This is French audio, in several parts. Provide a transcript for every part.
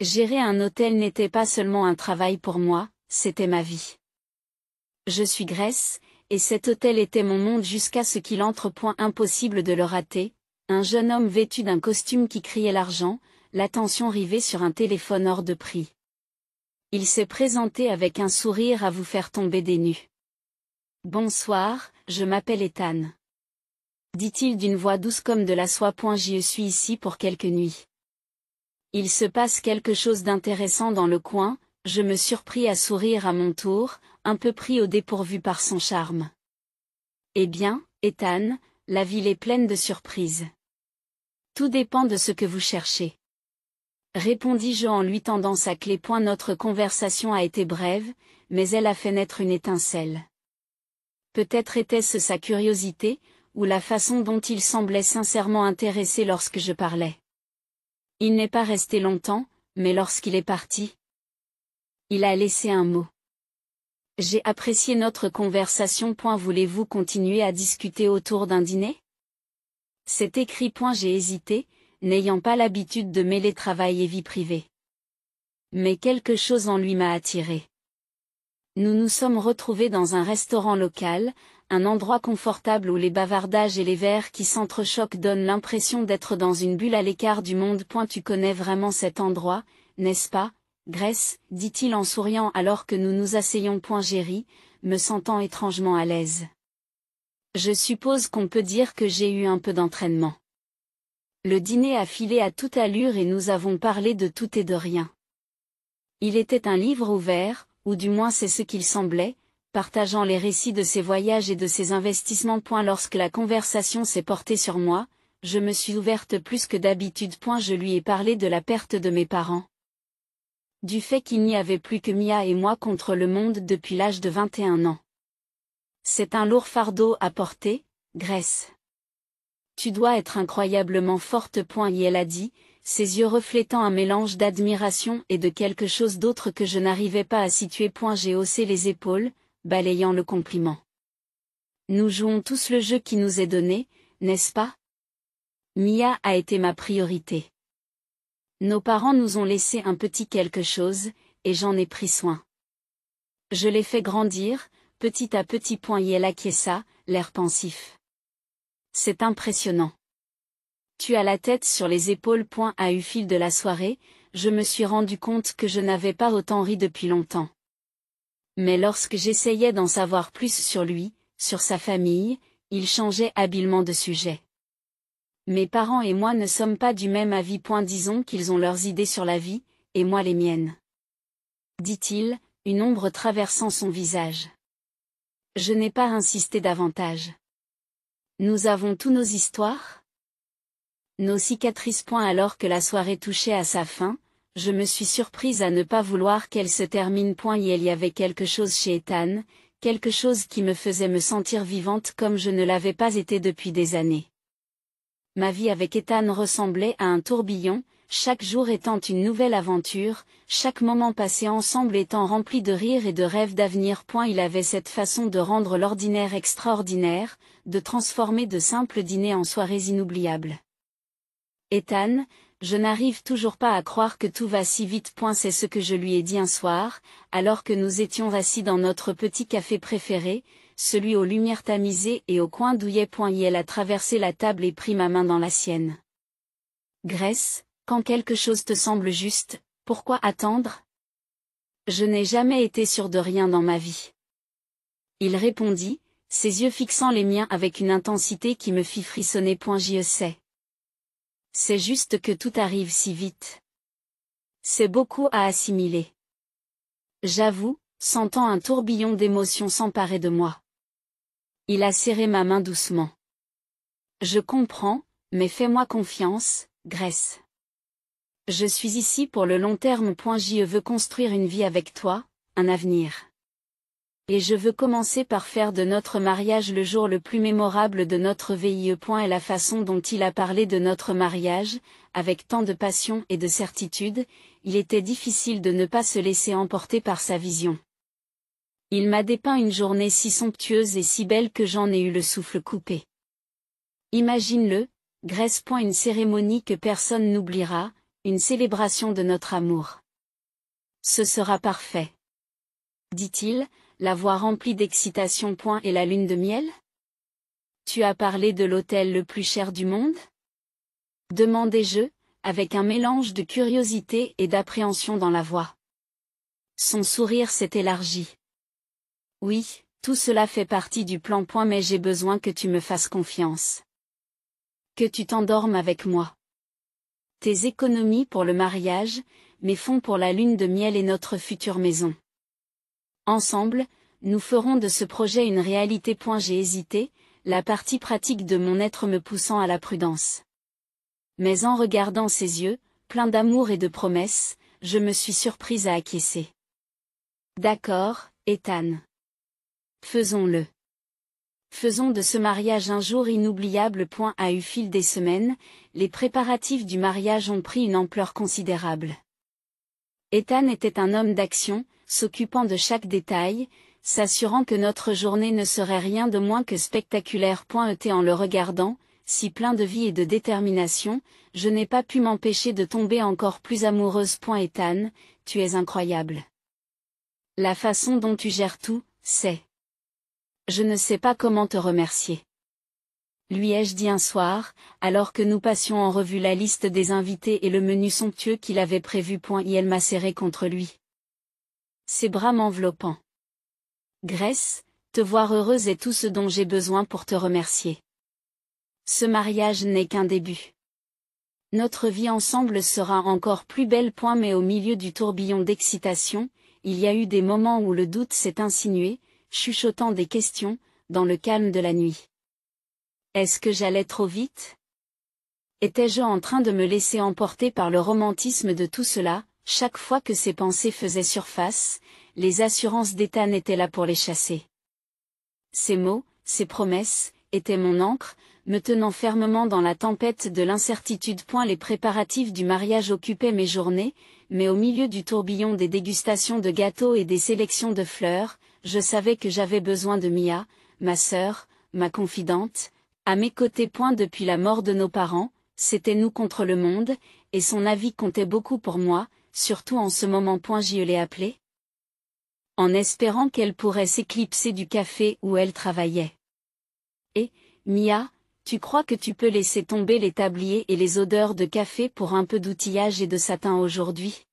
Gérer un hôtel n'était pas seulement un travail pour moi, c'était ma vie. Je suis Grace, et cet hôtel était mon monde jusqu'à ce qu'il entre. Impossible de le rater, un jeune homme vêtu d'un costume qui criait l'argent, l'attention rivée sur un téléphone hors de prix. Il s'est présenté avec un sourire à vous faire tomber des nues. Bonsoir, je m'appelle Ethan. Dit-il d'une voix douce comme de la soie. Je suis ici pour quelques nuits. Il se passe quelque chose d'intéressant dans le coin, je me surpris à sourire à mon tour, un peu pris au dépourvu par son charme. Eh bien, Ethan, la ville est pleine de surprises. Tout dépend de ce que vous cherchez. Répondis-je en lui tendant sa clé. Notre conversation a été brève, mais elle a fait naître une étincelle. Peut-être était-ce sa curiosité, ou la façon dont il semblait sincèrement intéressé lorsque je parlais. Il n'est pas resté longtemps, mais lorsqu'il est parti, il a laissé un mot. J'ai apprécié notre conversation. Voulez-vous continuer à discuter autour d'un dîner? C'est écrit. J'ai hésité, n'ayant pas l'habitude de mêler travail et vie privée. Mais quelque chose en lui m'a attiré. Nous nous sommes retrouvés dans un restaurant local, un endroit confortable où les bavardages et les verres qui s'entrechoquent donnent l'impression d'être dans une bulle à l'écart du monde. Tu connais vraiment cet endroit, n'est-ce pas, Grace, dit-il en souriant alors que nous nous asseyons. J'ai ri, me sentant étrangement à l'aise. Je suppose qu'on peut dire que j'ai eu un peu d'entraînement. Le dîner a filé à toute allure et nous avons parlé de tout et de rien. Il était un livre ouvert, ou du moins c'est ce qu'il semblait, partageant les récits de ses voyages et de ses investissements. Lorsque la conversation s'est portée sur moi, je me suis ouverte plus que d'habitude. Je lui ai parlé de la perte de mes parents. Du fait qu'il n'y avait plus que Mia et moi contre le monde depuis l'âge de 21 ans. C'est un lourd fardeau à porter, Grace. Tu dois être incroyablement forte. Et elle a dit, ses yeux reflétant un mélange d'admiration et de quelque chose d'autre que je n'arrivais pas à situer. J'ai haussé les épaules, balayant le compliment. Nous jouons tous le jeu qui nous est donné, n'est-ce pas? Mia a été ma priorité. Nos parents nous ont laissé un petit quelque chose, et j'en ai pris soin. Je l'ai fait grandir, petit à petit. Et elle acquiesça, l'air pensif. C'est impressionnant. Tu as la tête sur les épaules. Au fil de la soirée, je me suis rendu compte que je n'avais pas autant ri depuis longtemps. Mais lorsque j'essayais d'en savoir plus sur lui, sur sa famille, il changeait habilement de sujet. Mes parents et moi ne sommes pas du même avis. Disons qu'ils ont leurs idées sur la vie, et moi les miennes. Dit-il, une ombre traversant son visage. Je n'ai pas insisté davantage. Nous avons tous nos histoires? Nos cicatrices. Alors que la soirée touchait à sa fin, je me suis surprise à ne pas vouloir qu'elle se termine. Et il y avait quelque chose chez Ethan, quelque chose qui me faisait me sentir vivante comme je ne l'avais pas été depuis des années. Ma vie avec Ethan ressemblait à un tourbillon, chaque jour étant une nouvelle aventure, chaque moment passé ensemble étant rempli de rires et de rêves d'avenir. Il avait cette façon de rendre l'ordinaire extraordinaire, de transformer de simples dîners en soirées inoubliables. Ethan, je n'arrive toujours pas à croire que tout va si vite. C'est ce que je lui ai dit un soir, alors que nous étions assis dans notre petit café préféré, celui aux lumières tamisées et au coin douillet. Et elle a traversé la table et pris ma main dans la sienne. Grace, quand quelque chose te semble juste, pourquoi attendre? Je n'ai jamais été sûr de rien dans ma vie. Il répondit, ses yeux fixant les miens avec une intensité qui me fit frissonner. Je sais. C'est juste que tout arrive si vite. C'est beaucoup à assimiler. J'avoue, sentant un tourbillon d'émotions s'emparer de moi. Il a serré ma main doucement. Je comprends, mais fais-moi confiance, Grace. Je suis ici pour le long terme. Je veux construire une vie avec toi, un avenir. Et je veux commencer par faire de notre mariage le jour le plus mémorable de notre vie. Et la façon dont il a parlé de notre mariage, avec tant de passion et de certitude, il était difficile de ne pas se laisser emporter par sa vision. Il m'a dépeint une journée si somptueuse et si belle que j'en ai eu le souffle coupé. Imagine-le, Grace. Une cérémonie que personne n'oubliera, une célébration de notre amour. Ce sera parfait. Dit-il, la voix remplie d'excitation. Et la lune de miel? Tu as parlé de l'hôtel le plus cher du monde? Demandai-je, avec un mélange de curiosité et d'appréhension dans la voix. Son sourire s'est élargi. Oui, tout cela fait partie du plan. Mais j'ai besoin que tu me fasses confiance. Que tu t'endormes avec moi. Tes économies pour le mariage, mes fonds pour la lune de miel et notre future maison. Ensemble, nous ferons de ce projet une réalité. J'ai hésité, la partie pratique de mon être me poussant à la prudence. Mais en regardant ses yeux, pleins d'amour et de promesses, je me suis surprise à acquiescer. D'accord, Ethan. Faisons-le. Faisons de ce mariage un jour inoubliable. À eu fil des semaines, les préparatifs du mariage ont pris une ampleur considérable. Ethan était un homme d'action, s'occupant de chaque détail, s'assurant que notre journée ne serait rien de moins que spectaculaire. En le regardant, si plein de vie et de détermination, je n'ai pas pu m'empêcher de tomber encore plus amoureuse. Ethan, tu es incroyable. La façon dont tu gères tout, c'est... Je ne sais pas comment te remercier. Lui ai-je dit un soir, alors que nous passions en revue la liste des invités et le menu somptueux qu'il avait prévu. Elle m'a serré contre lui. Ses bras m'enveloppant. Grace, te voir heureuse est tout ce dont j'ai besoin pour te remercier. Ce mariage n'est qu'un début. Notre vie ensemble sera encore plus belle. Mais au milieu du tourbillon d'excitation, il y a eu des moments où le doute s'est insinué, chuchotant des questions, dans le calme de la nuit. Est-ce que j'allais trop vite? Étais-je en train de me laisser emporter par le romantisme de tout cela? Chaque fois que ces pensées faisaient surface, les assurances d'Ethan étaient là pour les chasser. Ces mots, ces promesses, étaient mon ancre, me tenant fermement dans la tempête de l'incertitude. Les préparatifs du mariage occupaient mes journées, mais au milieu du tourbillon des dégustations de gâteaux et des sélections de fleurs, je savais que j'avais besoin de Mia, ma sœur, ma confidente, à mes côtés. Depuis la mort de nos parents, c'était nous contre le monde, et son avis comptait beaucoup pour moi, surtout en ce moment. Je l'ai appelée, en espérant qu'elle pourrait s'éclipser du café où elle travaillait. Et, Mia, tu crois que tu peux laisser tomber les tabliers et les odeurs de café pour un peu d'outillage et de satin aujourd'hui?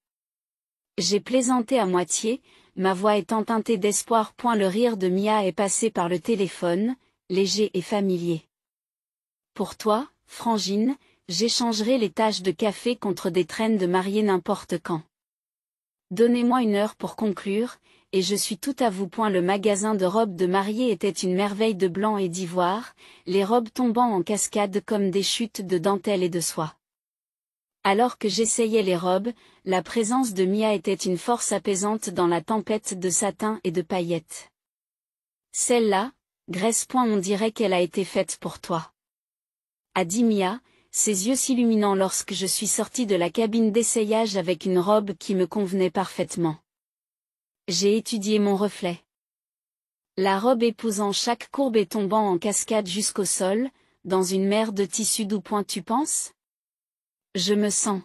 J'ai plaisanté à moitié, ma voix étant teintée d'espoir. Le rire de Mia est passé par le téléphone, léger et familier. Pour toi, Frangine, j'échangerai les taches de café contre des traînes de mariée n'importe quand. Donnez-moi une heure pour conclure, et je suis tout à vous. Le magasin de robes de mariée était une merveille de blanc et d'ivoire, les robes tombant en cascade comme des chutes de dentelle et de soie. Alors que j'essayais les robes, la présence de Mia était une force apaisante dans la tempête de satin et de paillettes. Celle-là, Grace. On dirait qu'elle a été faite pour toi. A dit Mia, ses yeux s'illuminant lorsque je suis sortie de la cabine d'essayage avec une robe qui me convenait parfaitement. J'ai étudié mon reflet. La robe épousant chaque courbe et tombant en cascade jusqu'au sol, dans une mer de tissu doux. Tu penses? Je me sens.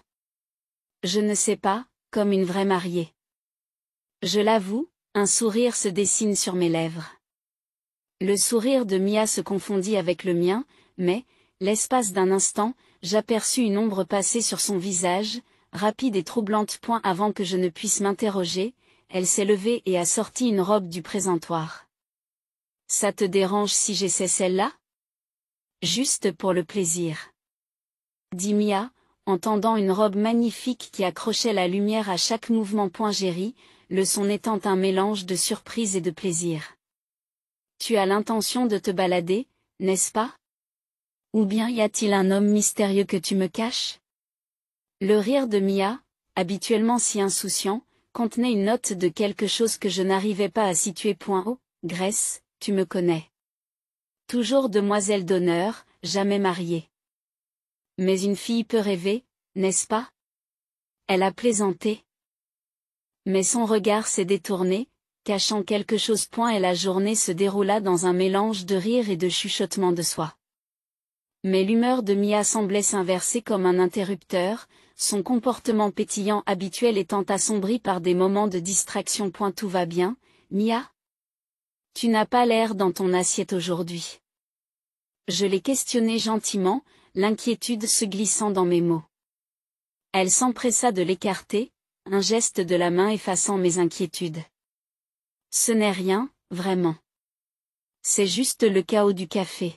Je ne sais pas, comme une vraie mariée. Je l'avoue, un sourire se dessine sur mes lèvres. Le sourire de Mia se confondit avec le mien, mais, l'espace d'un instant, j'aperçus une ombre passer sur son visage, rapide et troublante. Avant que je ne puisse m'interroger, elle s'est levée et a sorti une robe du présentoir. Ça te dérange si j'essaie celle-là? Juste pour le plaisir. Dit Mia, en tendant une robe magnifique qui accrochait la lumière à chaque mouvement. J'ai ri, le son étant un mélange de surprise et de plaisir. Tu as l'intention de te balader, n'est-ce pas? Ou bien y a-t-il un homme mystérieux que tu me caches? Le rire de Mia, habituellement si insouciant, contenait une note de quelque chose que je n'arrivais pas à situer. Oh, Grace, tu me connais. Toujours demoiselle d'honneur, jamais mariée. Mais une fille peut rêver, n'est-ce pas? Elle a plaisanté. Mais son regard s'est détourné, cachant quelque chose. Et la journée se déroula dans un mélange de rire et de chuchotements de soie. Mais l'humeur de Mia semblait s'inverser comme un interrupteur, son comportement pétillant habituel étant assombri par des moments de distraction. Tout va bien, Mia? Tu n'as pas l'air dans ton assiette aujourd'hui. Je l'ai questionnée gentiment, l'inquiétude se glissant dans mes mots. Elle s'empressa de l'écarter, un geste de la main effaçant mes inquiétudes. Ce n'est rien, vraiment. C'est juste le chaos du café.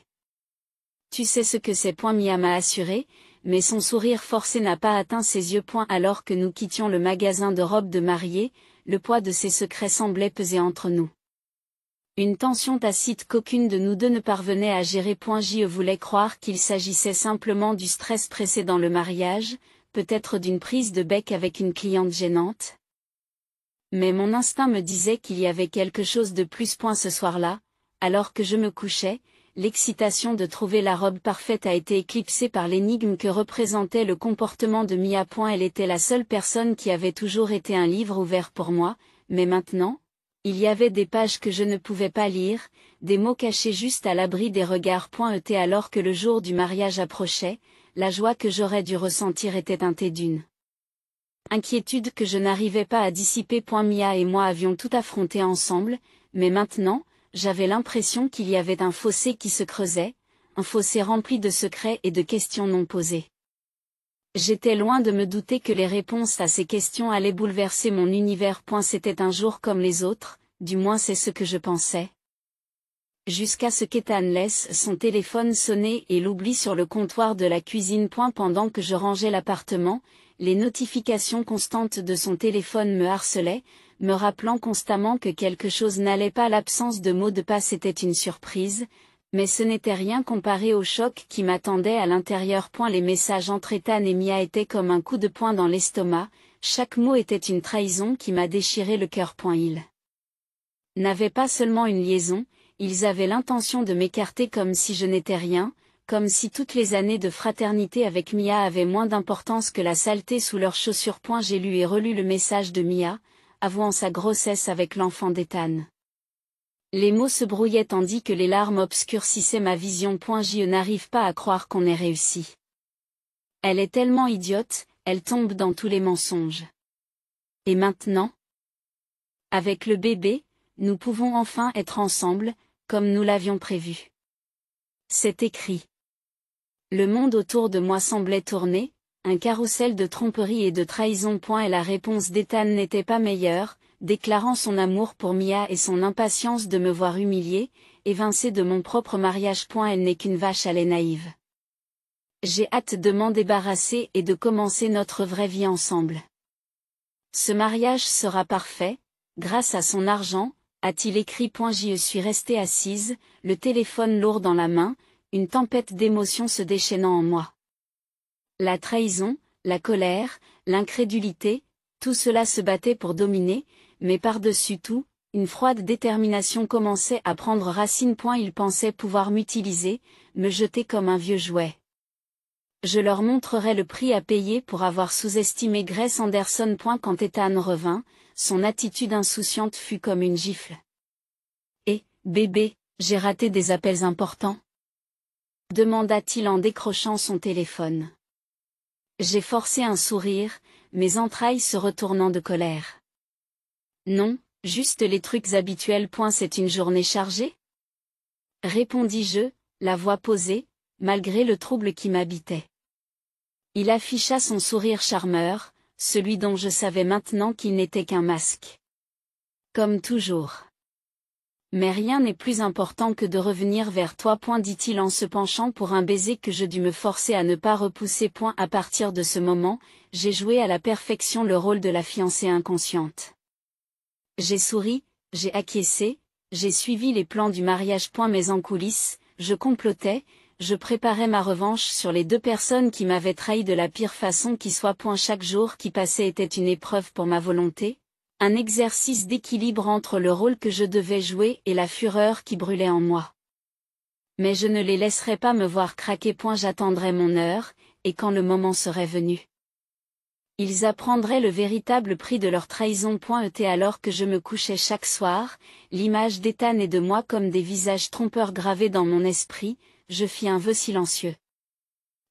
Tu sais ce que c'est. Mia m'a assuré, mais son sourire forcé n'a pas atteint ses yeux. Alors que nous quittions le magasin de robes de mariée, le poids de ses secrets semblait peser entre nous. Une tension tacite qu'aucune de nous deux ne parvenait à gérer. Je voulais croire qu'il s'agissait simplement du stress précédent le mariage, peut-être d'une prise de bec avec une cliente gênante. Mais mon instinct me disait qu'il y avait quelque chose de plus. Ce soir-là, alors que je me couchais, l'excitation de trouver la robe parfaite a été éclipsée par l'énigme que représentait le comportement de Mia. Elle était la seule personne qui avait toujours été un livre ouvert pour moi, mais maintenant, il y avait des pages que je ne pouvais pas lire, des mots cachés juste à l'abri des regards. Alors que le jour du mariage approchait, la joie que j'aurais dû ressentir était teintée d'une inquiétude que je n'arrivais pas à dissiper. Mia et moi avions tout affronté ensemble, mais maintenant, j'avais l'impression qu'il y avait un fossé qui se creusait, un fossé rempli de secrets et de questions non posées. J'étais loin de me douter que les réponses à ces questions allaient bouleverser mon univers. C'était un jour comme les autres, du moins c'est ce que je pensais. Jusqu'à ce qu'Ethan laisse son téléphone sonner et l'oublie sur le comptoir de la cuisine. Pendant que je rangeais l'appartement, les notifications constantes de son téléphone me harcelaient, me rappelant constamment que quelque chose n'allait pas. L'absence de mot de passe était une surprise, mais ce n'était rien comparé au choc qui m'attendait à l'intérieur. Les messages entre Ethan et Mia étaient comme un coup de poing dans l'estomac, chaque mot était une trahison qui m'a déchiré le cœur. Ils n'avaient pas seulement une liaison, ils avaient l'intention de m'écarter comme si je n'étais rien, comme si toutes les années de fraternité avec Mia avaient moins d'importance que la saleté sous leurs chaussures. J'ai lu et relu le message de Mia, avouant sa grossesse avec l'enfant d'Ethan. Les mots se brouillaient tandis que les larmes obscurcissaient ma vision. Je n'arrive pas à croire qu'on ait réussi. Elle est tellement idiote, elle tombe dans tous les mensonges. Et maintenant? Avec le bébé, nous pouvons enfin être ensemble, comme nous l'avions prévu. C'est écrit. Le monde autour de moi semblait tourner, un carrousel de tromperie et de trahison. Et la réponse d'Ethan n'était pas meilleure, déclarant son amour pour Mia et son impatience de me voir humiliée, évincée de mon propre mariage. Elle n'est qu'une vache à lait naïve. J'ai hâte de m'en débarrasser et de commencer notre vraie vie ensemble. Ce mariage sera parfait, grâce à son argent, a-t-il écrit. Je suis restée assise, le téléphone lourd dans la main, une tempête d'émotions se déchaînant en moi. La trahison, la colère, l'incrédulité, tout cela se battait pour dominer, mais par-dessus tout, une froide détermination commençait à prendre racine. Ils pensaient pouvoir m'utiliser, me jeter comme un vieux jouet. Je leur montrerai le prix à payer pour avoir sous-estimé Grace Anderson. Quand Ethan revint, son attitude insouciante fut comme une gifle. « Eh, bébé, j'ai raté des appels importants ?» demanda-t-il en décrochant son téléphone. J'ai forcé un sourire, mes entrailles se retournant de colère. « Non, juste les trucs habituels. C'est une journée chargée ?» répondis-je, la voix posée, malgré le trouble qui m'habitait. Il afficha son sourire charmeur, celui dont je savais maintenant qu'il n'était qu'un masque. Comme toujours. Mais rien n'est plus important que de revenir vers toi. Dit-il en se penchant pour un baiser que je dus me forcer à ne pas repousser. À partir de ce moment, j'ai joué à la perfection le rôle de la fiancée inconsciente. J'ai souri, j'ai acquiescé, j'ai suivi les plans du mariage. Mais en coulisses, je complotais, je préparais ma revanche sur les deux personnes qui m'avaient trahi de la pire façon qui soit. Chaque jour qui passait était une épreuve pour ma volonté, un exercice d'équilibre entre le rôle que je devais jouer et la fureur qui brûlait en moi. Mais je ne les laisserai pas me voir craquer. J'attendrai mon heure, et quand le moment serait venu, ils apprendraient le véritable prix de leur trahison. Alors que je me couchais chaque soir, l'image d'Ethan et de moi comme des visages trompeurs gravés dans mon esprit, je fis un vœu silencieux.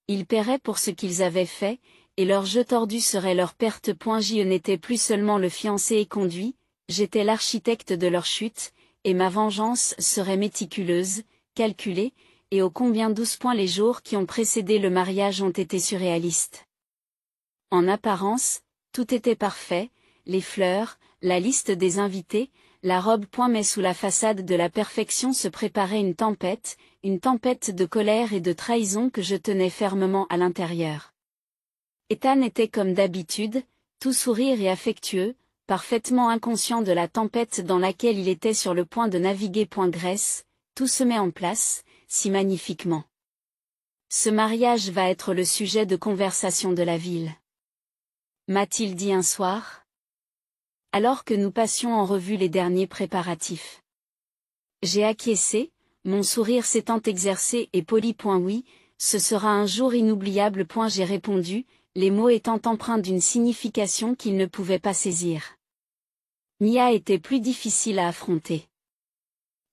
Ils paieraient pour ce qu'ils avaient fait, et leur jeu tordu serait leur perte. Je n'étais plus seulement le fiancé éconduit, j'étais l'architecte de leur chute, et ma vengeance serait méticuleuse, calculée, et ô combien 12 les jours qui ont précédé le mariage ont été surréalistes. En apparence, tout était parfait, les fleurs, la liste des invités, la robe. Mais sous la façade de la perfection se préparait une tempête de colère et de trahison que je tenais fermement à l'intérieur. Ethan était comme d'habitude, tout sourire et affectueux, parfaitement inconscient de la tempête dans laquelle il était sur le point de naviguer. Grace, tout se met en place, si magnifiquement. Ce mariage va être le sujet de conversation de la ville. M'a-t-il dit un soir, alors que nous passions en revue les derniers préparatifs. J'ai acquiescé, mon sourire s'étant exercé et poli. Oui, ce sera un jour inoubliable. J'ai répondu, les mots étant empreints d'une signification qu'il ne pouvait pas saisir. Mia était plus difficile à affronter.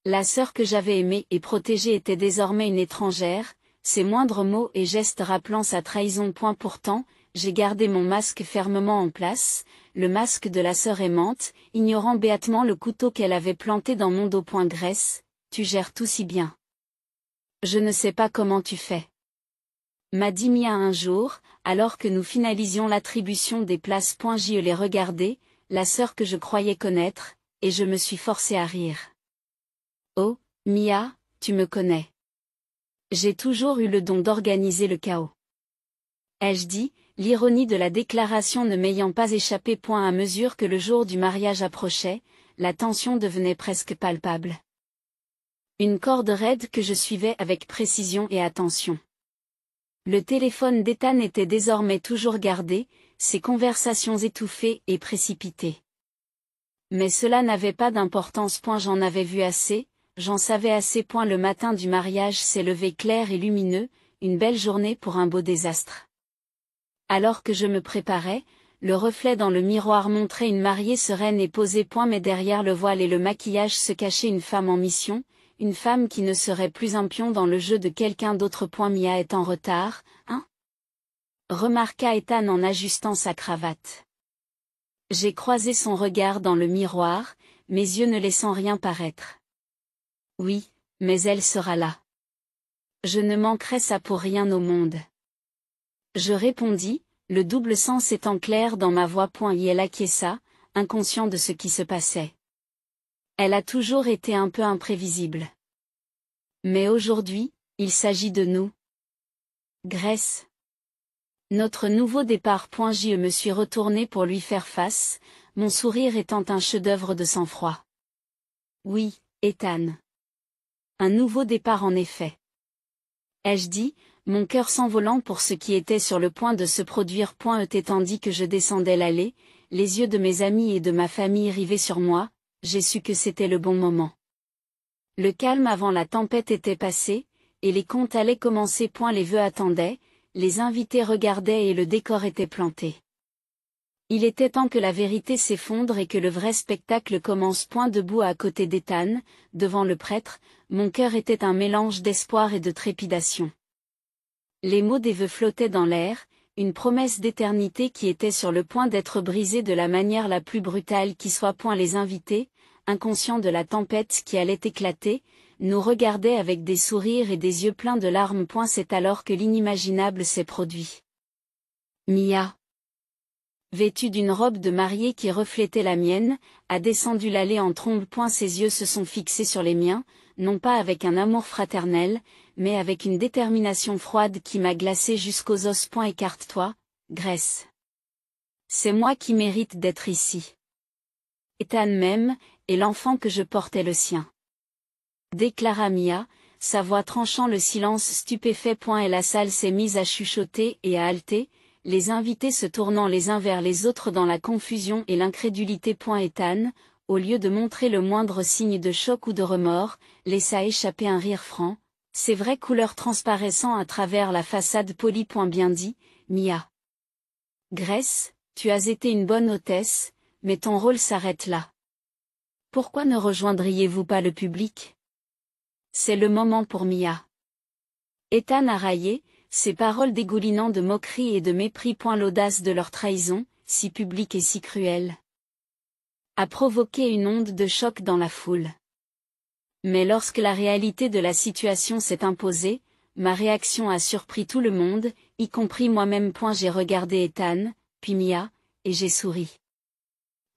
La sœur que j'avais aimée et protégée était désormais une étrangère, ses moindres mots et gestes rappelant sa trahison. Pourtant, j'ai gardé mon masque fermement en place, le masque de la sœur aimante, ignorant béatement le couteau qu'elle avait planté dans mon dos. Grace, tu gères tout si bien. Je ne sais pas comment tu fais. M'a dit Mia un jour, alors que nous finalisions l'attribution des places. Je l'ai regardée, la sœur que je croyais connaître, et je me suis forcée à rire. Oh, Mia, tu me connais. J'ai toujours eu le don d'organiser le chaos. Ai-je dit, l'ironie de la déclaration ne m'ayant pas échappé. À mesure que le jour du mariage approchait, la tension devenait presque palpable. Une corde raide que je suivais avec précision et attention. Le téléphone d'Ethan était désormais toujours gardé, ses conversations étouffées et précipitées. Mais cela n'avait pas d'importance. J'en avais vu assez, j'en savais assez. Le matin du mariage s'est levé clair et lumineux, une belle journée pour un beau désastre. Alors que je me préparais, le reflet dans le miroir montrait une mariée sereine et posée. Mais derrière le voile et le maquillage se cachait une femme en mission, une femme qui ne serait plus un pion dans le jeu de quelqu'un d'autre. Mia est en retard, hein? Remarqua Ethan en ajustant sa cravate. J'ai croisé son regard dans le miroir, mes yeux ne laissant rien paraître. Oui, mais elle sera là. Je ne manquerai ça pour rien au monde. Je répondis, le double sens étant clair dans ma voix. Et elle acquiesça, inconscient de ce qui se passait. Elle a toujours été un peu imprévisible. Mais aujourd'hui, il s'agit de nous. Grace. Notre nouveau départ. Je me suis retourné pour lui faire face, mon sourire étant un chef-d'œuvre de sang-froid. Oui, Ethan. Un nouveau départ en effet. Ai-je dit, mon cœur s'envolant pour ce qui était sur le point de se produire. Tandis que je descendais l'allée, les yeux de mes amis et de ma famille rivés sur moi, j'ai su que c'était le bon moment. Le calme avant la tempête était passé, et les contes allaient commencer. Les vœux attendaient, les invités regardaient et le décor était planté. Il était temps que la vérité s'effondre et que le vrai spectacle commence. Debout à côté d'Ethan, devant le prêtre, mon cœur était un mélange d'espoir et de trépidation. Les mots des vœux flottaient dans l'air, une promesse d'éternité qui était sur le point d'être brisée de la manière la plus brutale qui soit. Les invités, inconscients de la tempête qui allait éclater, nous regardaient avec des sourires et des yeux pleins de larmes. C'est alors que l'inimaginable s'est produit. Mia, vêtue d'une robe de mariée qui reflétait la mienne, a descendu l'allée en trombe. Ses yeux se sont fixés sur les miens, non pas avec un amour fraternel, mais avec une détermination froide qui m'a glacé jusqu'aux os. Écarte-toi, Grace. C'est moi qui mérite d'être ici. Ethan même, et l'enfant que je portais le sien. Déclara Mia, sa voix tranchant le silence stupéfait. Et la salle s'est mise à chuchoter et à halter, les invités se tournant les uns vers les autres dans la confusion et l'incrédulité. Ethan, au lieu de montrer le moindre signe de choc ou de remords, laissa échapper un rire franc, ses vraies couleurs transparaissant à travers la façade polie. Bien dit, Mia. Grace, tu as été une bonne hôtesse, mais ton rôle s'arrête là. Pourquoi ne rejoindriez-vous pas le public? C'est le moment pour Mia. Ethan a raillé, ces paroles dégoulinant de moquerie et de mépris. L'audace de leur trahison, si publique et si cruelle, a provoqué une onde de choc dans la foule. Mais lorsque la réalité de la situation s'est imposée, ma réaction a surpris tout le monde, y compris moi-même. J'ai regardé Ethan, puis Mia, et j'ai souri.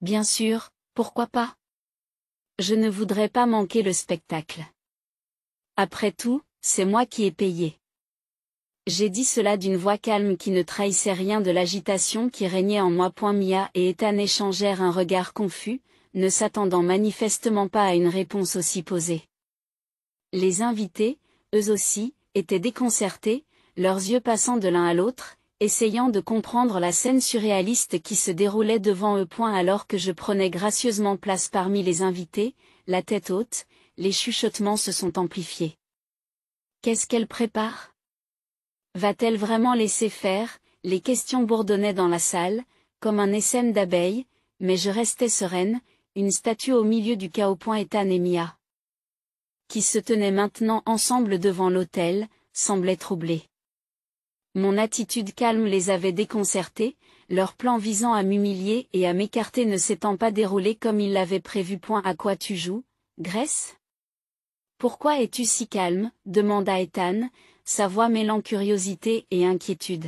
Bien sûr, pourquoi pas? Je ne voudrais pas manquer le spectacle. Après tout, c'est moi qui ai payé. J'ai dit cela d'une voix calme qui ne trahissait rien de l'agitation qui régnait en moi. Mia et Ethan échangèrent un regard confus, ne s'attendant manifestement pas à une réponse aussi posée. Les invités, eux aussi, étaient déconcertés, leurs yeux passant de l'un à l'autre, essayant de comprendre la scène surréaliste qui se déroulait devant eux. Alors que je prenais gracieusement place parmi les invités, la tête haute, les chuchotements se sont amplifiés. Qu'est-ce qu'elle prépare? Va-t-elle vraiment laisser faire? Les questions bourdonnaient dans la salle, comme un essaim d'abeilles, mais je restais sereine, une statue au milieu du chaos. Ethan et Mia, qui se tenaient maintenant ensemble devant l'autel, semblaient troublés. Mon attitude calme les avait déconcertés, leur plan visant à m'humilier et à m'écarter ne s'étant pas déroulé comme ils l'avaient prévu. À quoi tu joues, Grace? Pourquoi es-tu si calme? Demanda Ethan, sa voix mêlant curiosité et inquiétude.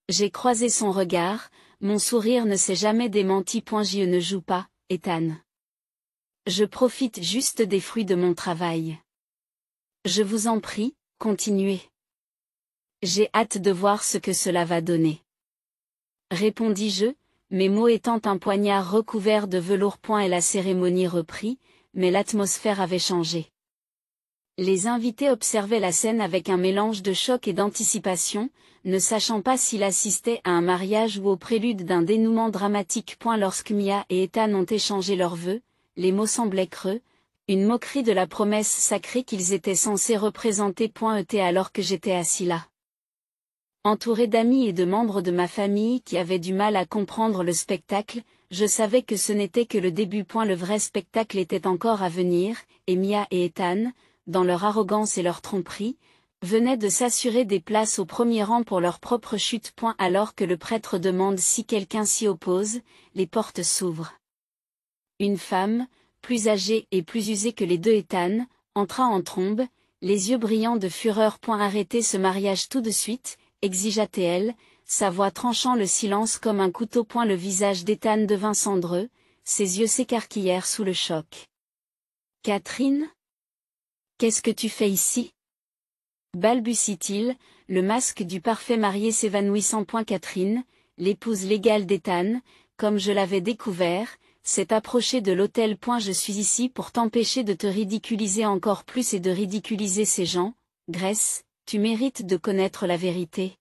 J'ai croisé son regard, mon sourire ne s'est jamais démenti. Je ne joue pas, Ethan. Je profite juste des fruits de mon travail. Je vous en prie, continuez. J'ai hâte de voir ce que cela va donner. Répondis-je, mes mots étant un poignard recouvert de velours. Et la cérémonie reprit, mais l'atmosphère avait changé. Les invités observaient la scène avec un mélange de choc et d'anticipation, ne sachant pas s'ils assistaient à un mariage ou au prélude d'un dénouement dramatique. Lorsque Mia et Ethan ont échangé leurs vœux, les mots semblaient creux, une moquerie de la promesse sacrée qu'ils étaient censés représenter. Alors que j'étais assis là, entouré d'amis et de membres de ma famille qui avaient du mal à comprendre le spectacle, je savais que ce n'était que le début. Le vrai spectacle était encore à venir, et Mia et Ethan, dans leur arrogance et leur tromperie, venaient de s'assurer des places au premier rang pour leur propre chute. Alors que le prêtre demande si quelqu'un s'y oppose, les portes s'ouvrent. Une femme, plus âgée et plus usée que les deux Ethan, entra en trombe, les yeux brillants de fureur. Arrêtez ce mariage tout de suite, exigea-t-elle, sa voix tranchant le silence comme un couteau. Le visage d'Ethan devint cendreux, ses yeux s'écarquillèrent sous le choc. Catherine? Qu'est-ce que tu fais ici? Balbutie-t-il, le masque du parfait marié s'évanouissant. Catherine, l'épouse légale d'Ethan, comme je l'avais découvert, s'est approchée de l'autel. Je suis ici pour t'empêcher de te ridiculiser encore plus et de ridiculiser ces gens. Grace, tu mérites de connaître la vérité,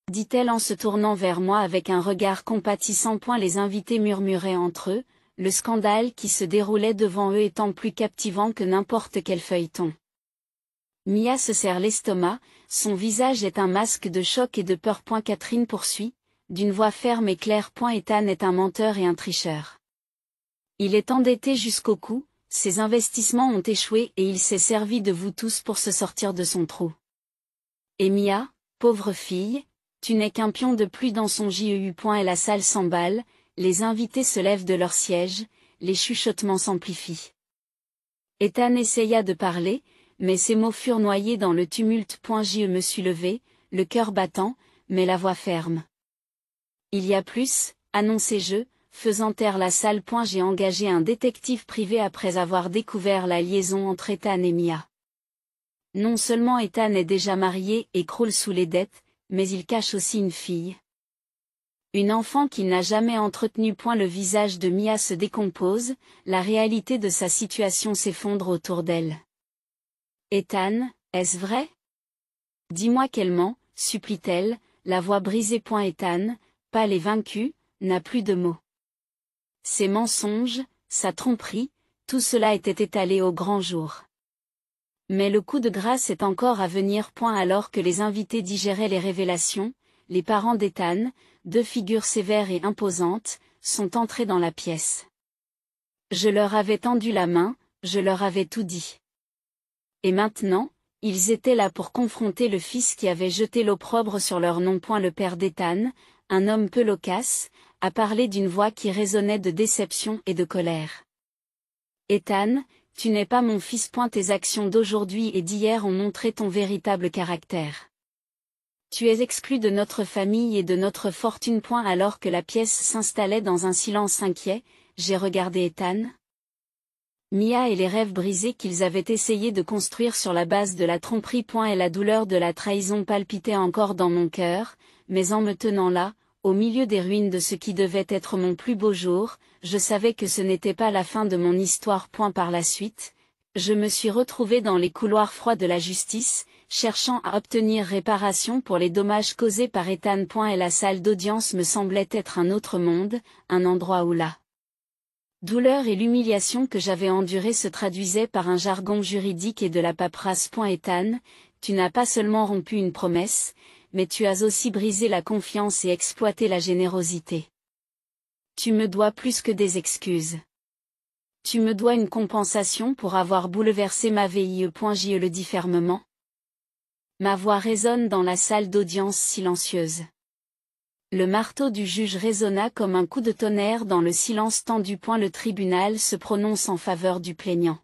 dit-elle en se tournant vers moi avec un regard compatissant. Les invités murmuraient entre eux, le scandale qui se déroulait devant eux étant plus captivant que n'importe quel feuilleton. Mia se serre l'estomac, son visage est un masque de choc et de peur. Catherine poursuit, d'une voix ferme et claire. Ethan est un menteur et un tricheur. Il est endetté jusqu'au cou, ses investissements ont échoué et il s'est servi de vous tous pour se sortir de son trou. Et Mia, pauvre fille, tu n'es qu'un pion de plus dans son JEU. Et la salle s'emballe, les invités se lèvent de leur siège, les chuchotements s'amplifient. Ethan essaya de parler, mais ses mots furent noyés dans le tumulte. Je me suis levé, le cœur battant, mais la voix ferme. Il y a plus, annonçai-je, faisant taire la salle. J'ai engagé un détective privé après avoir découvert la liaison entre Ethan et Mia. Non seulement Ethan est déjà marié et croule sous les dettes, mais il cache aussi une fille. Une enfant qu'il n'a jamais entretenue. Le visage de Mia se décompose, la réalité de sa situation s'effondre autour d'elle. Ethan, est-ce vrai? Dis-moi qu'elle ment, supplie-t-elle, la voix brisée. Ethan, pâle et vaincu, n'a plus de mots. Ses mensonges, sa tromperie, tout cela était étalé au grand jour. Mais le coup de grâce est encore à venir. Alors que les invités digéraient les révélations, les parents d'Ethan, deux figures sévères et imposantes, sont entrés dans la pièce. Je leur avais tendu la main, je leur avais tout dit. Et maintenant, Ils étaient là pour confronter le fils qui avait jeté l'opprobre sur leur nom. Le père d'Ethan, un homme peu loquace, a parlé d'une voix qui résonnait de déception et de colère. Ethan, tu n'es pas mon fils. Tes actions d'aujourd'hui et d'hier ont montré ton véritable caractère. Tu es exclu de notre famille et de notre fortune. Alors que la pièce s'installait dans un silence inquiet, j'ai regardé Ethan. Mia et les rêves brisés qu'ils avaient essayé de construire sur la base de la tromperie. Et la douleur de la trahison palpitait encore dans mon cœur, mais en me tenant là, au milieu des ruines de ce qui devait être mon plus beau jour, je savais que ce n'était pas la fin de mon histoire. Par la suite, je me suis retrouvée dans les couloirs froids de la justice, cherchant à obtenir réparation pour les dommages causés par Ethan. Et la salle d'audience me semblait être un autre monde, un endroit où la douleur et l'humiliation que j'avais endurée se traduisaient par un jargon juridique et de la paperasse. Ethan, tu n'as pas seulement rompu une promesse, mais tu as aussi brisé la confiance et exploité la générosité. Tu me dois plus que des excuses. Tu me dois une compensation pour avoir bouleversé ma vie. Je le dis fermement. Ma voix résonne dans la salle d'audience silencieuse. Le marteau du juge résonna comme un coup de tonnerre dans le silence tendu. Le tribunal se prononce en faveur du plaignant.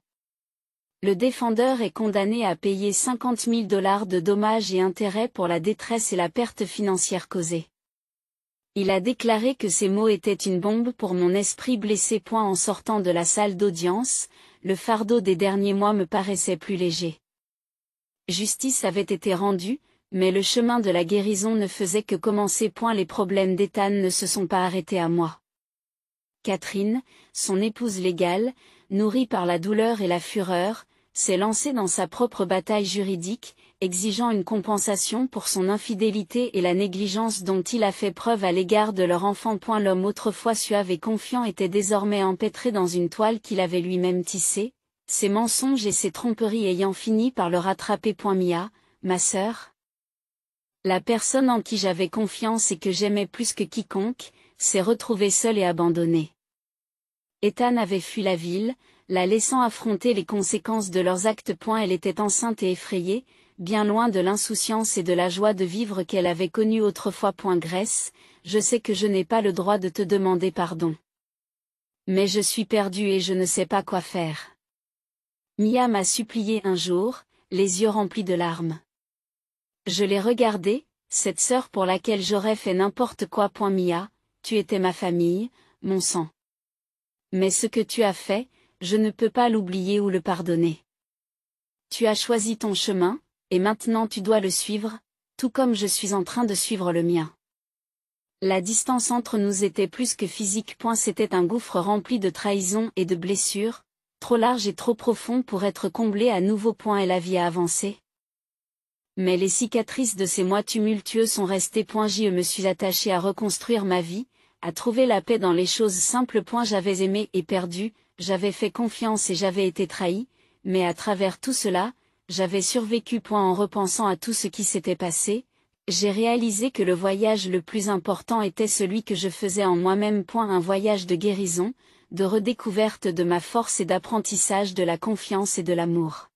Le défendeur est condamné à payer $50 000 de dommages et intérêts pour la détresse et la perte financière causée. Il a déclaré que ces mots étaient une bombe pour mon esprit blessé. En sortant de la salle d'audience, le fardeau des derniers mois me paraissait plus léger. Justice avait été rendue, mais le chemin de la guérison ne faisait que commencer. Les problèmes d'Ethan ne se sont pas arrêtés à moi. Catherine, son épouse légale, nourrie par la douleur et la fureur, s'est lancée dans sa propre bataille juridique, exigeant une compensation pour son infidélité et la négligence dont il a fait preuve à l'égard de leur enfant. L'homme autrefois suave et confiant était désormais empêtré dans une toile qu'il avait lui-même tissée, ses mensonges et ses tromperies ayant fini par le rattraper. Mia, ma sœur, la personne en qui j'avais confiance et que j'aimais plus que quiconque, s'est retrouvée seule et abandonnée. Ethan avait fui la ville, la laissant affronter les conséquences de leurs actes. Elle était enceinte et effrayée, bien loin de l'insouciance et de la joie de vivre qu'elle avait connue autrefois. Grace, je sais que je n'ai pas le droit de te demander pardon. Mais je suis perdue et je ne sais pas quoi faire. Mia m'a supplié un jour, les yeux remplis de larmes. Je l'ai regardée, cette sœur pour laquelle j'aurais fait n'importe quoi. Mia, tu étais ma famille, mon sang. Mais ce que tu as fait, je ne peux pas l'oublier ou le pardonner. Tu as choisi ton chemin, et maintenant tu dois le suivre, tout comme je suis en train de suivre le mien. La distance entre nous était plus que physique. C'était un gouffre rempli de trahison et de blessures, trop large et trop profond pour être comblé à nouveau. Et la vie a avancé. Mais les cicatrices de ces mois tumultueux sont restées. Je me suis attachée à reconstruire ma vie, à trouver la paix dans les choses simples. J'avais aimé et perdu, j'avais fait confiance et j'avais été trahi, mais à travers tout cela, j'avais survécu. En repensant à tout ce qui s'était passé, j'ai réalisé que le voyage le plus important était celui que je faisais en moi-même. Un voyage de guérison, de redécouverte de ma force et d'apprentissage de la confiance et de l'amour.